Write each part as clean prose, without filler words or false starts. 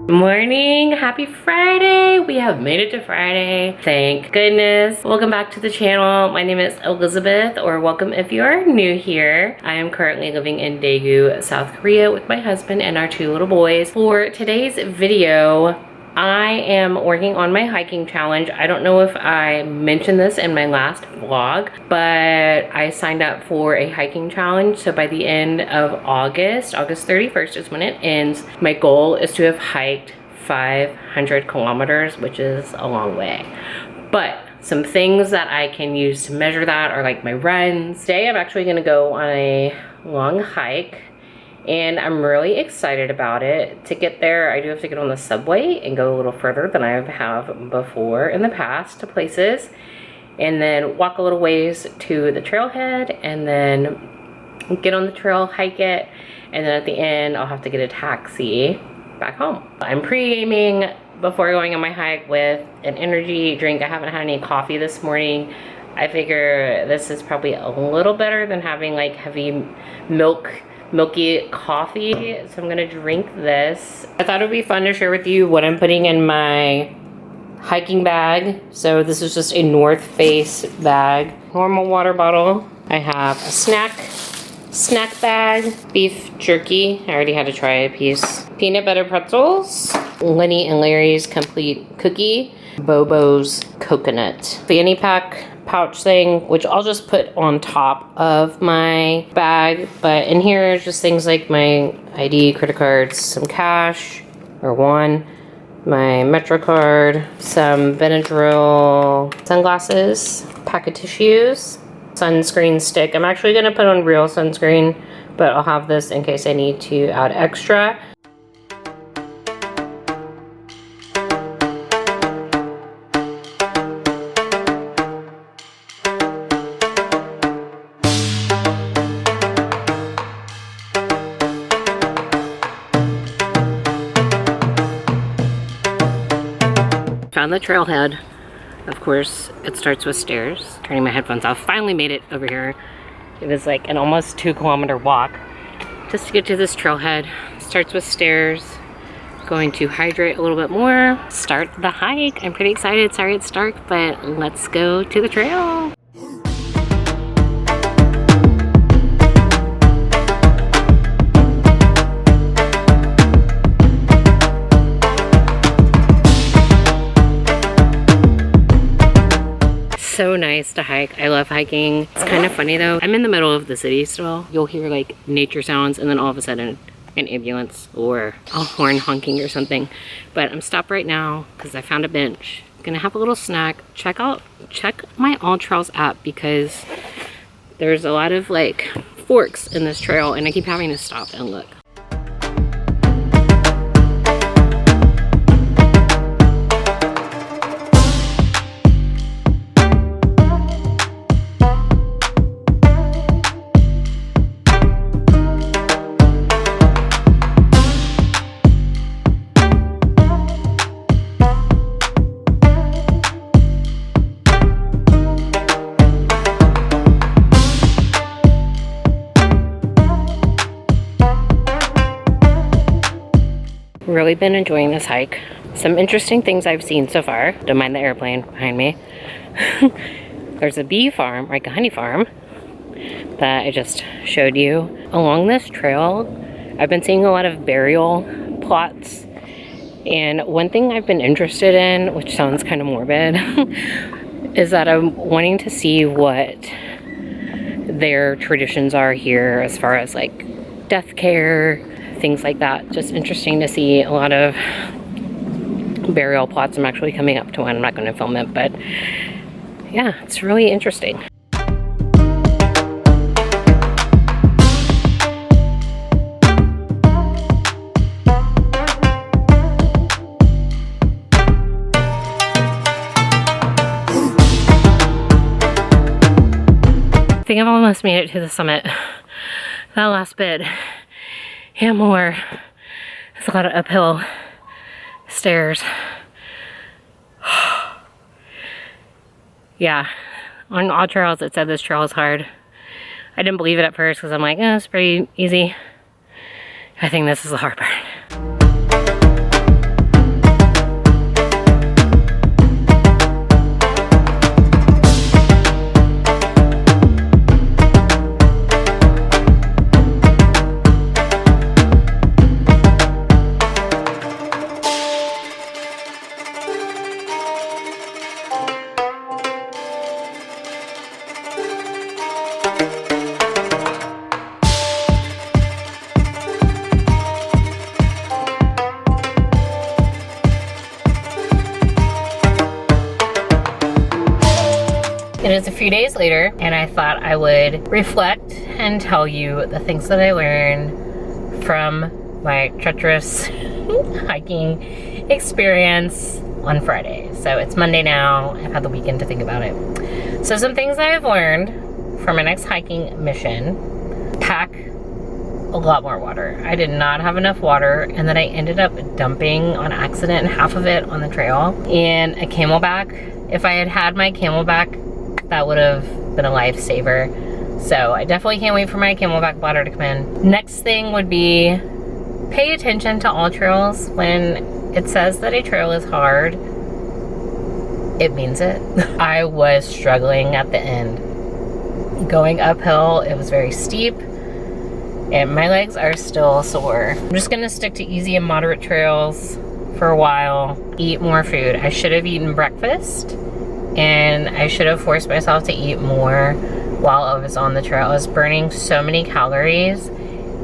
Morning, happy Friday. We have made it to Friday, thank goodness. Welcome back to the channel. My name is Elizabeth, or welcome if you are new here. I am currently living in Daegu, South Korea with my husband and our 2 little boys. For today's video, I am working on my hiking challenge. I don't know if I mentioned this in my last vlog, but I signed up for a hiking challenge. So by the end of August 31st is when it ends. My goal is to have hiked 500 kilometers, which is a long way. But some things that I can use to measure that are like my runs. Today I'm actually gonna go on a long hike, and I'm really excited about it. To get there, I do have to get on the subway and go a little further than I have before in the past to places, and then walk a little ways to the trailhead, and then get on the trail, hike it, and then at the end, I'll have to get a taxi back home. I'm pre-gaming before going on my hike with an energy drink. I haven't had any coffee this morning. I figure this is probably a little better than having like heavy milky coffee, so I'm gonna drink this. I thought it would be fun to share with you what I'm putting in my hiking bag. So this is just a North Face bag. Normal water bottle. I have a snack bag, beef jerky. I already had to try a piece. Peanut butter pretzels, Lenny and Larry's complete cookie, Bobo's coconut, fanny pack pouch thing, which I'll just put on top of my bag. But in here is just things like my ID, credit cards, some cash, or one, my Metro card, some Benadryl, sunglasses, pack of tissues, sunscreen stick. I'm actually gonna put on real sunscreen, but I'll have this in case I need to add extra. Found the trailhead. Of course, it starts with stairs. Turning my headphones off. Finally made it over here. It is like an almost 2-kilometer walk just to get to this trailhead. Starts with stairs. Going to hydrate a little bit more. Start the hike. I'm pretty excited. Sorry it's dark, but let's go to the trail. So nice to hike. I love hiking. It's kind of funny though. I'm in the middle of the city still. You'll hear like nature sounds, and then all of a sudden an ambulance or a horn honking or something. But I'm stopped right now because I found a bench. Gonna have a little snack. Check my All Trails app, because there's a lot of like forks in this trail, and I keep having to stop and look. Really been enjoying this hike. Some interesting things I've seen so far. Don't mind the airplane behind me. There's a bee farm, like a honey farm, that I just showed you. Along this trail, I've been seeing a lot of burial plots. And one thing I've been interested in, which sounds kind of morbid, is that I'm wanting to see what their traditions are here as far as like death care, things like that. Just interesting to see a lot of burial plots. I'm actually coming up to one. I'm not going to film it, but yeah, it's really interesting. I think I've almost made it to the summit. That last bit and more. It's a lot of uphill stairs. Yeah, on all trails it said this trail is hard. I didn't believe it at first because I'm like, oh, it's pretty easy. I think this is the hard part. It is a few days later, and I thought I would reflect and tell you the things that I learned from my treacherous hiking experience on Friday. So it's Monday now. I've had the weekend to think about it. So some things I have learned for my next hiking mission: pack a lot more water. I did not have enough water, and then I ended up dumping on accident half of it on the trail in a camelback. If I had had my camelback, that would have been a lifesaver. So I definitely can't wait for my camelback bladder to come in. Next thing would be pay attention to all trails. When it says that a trail is hard, it means it. I was struggling at the end. Going uphill, it was very steep, and my legs are still sore. I'm just gonna stick to easy and moderate trails for a while. Eat more food. I should have eaten breakfast, and I should have forced myself to eat more while I was on the trail. I was burning so many calories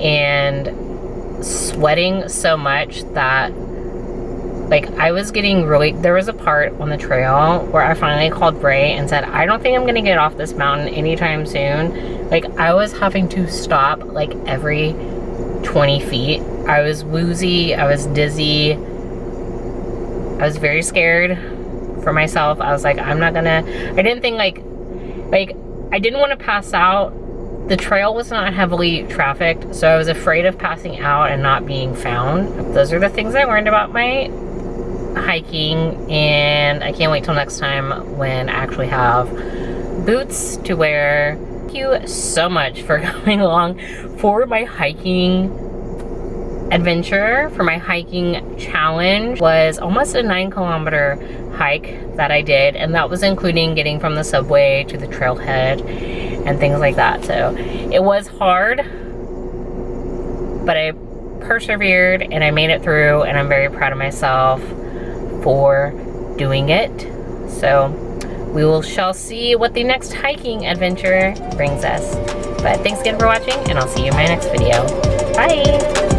and sweating so much that, like, I was getting really, there was a part on the trail where I finally called Bray and said, I don't think I'm gonna get off this mountain anytime soon. Like, I was having to stop like every 20 feet. I was woozy, I was dizzy, I was very scared for myself. I was like, I'm not gonna, I didn't think like I didn't want to pass out. The trail was not heavily trafficked, so I was afraid of passing out and not being found. Those are the things I learned about my hiking, and I can't wait till next time when I actually have boots to wear. Thank you so much for coming along for my hiking adventure. For my hiking challenge was almost a 9-kilometer hike that I did, and that was including getting from the subway to the trailhead and things like that. So it was hard, but I persevered and I made it through, and I'm very proud of myself for doing it. So we shall see what the next hiking adventure brings us. But thanks again for watching, and I'll see you in my next video. Bye!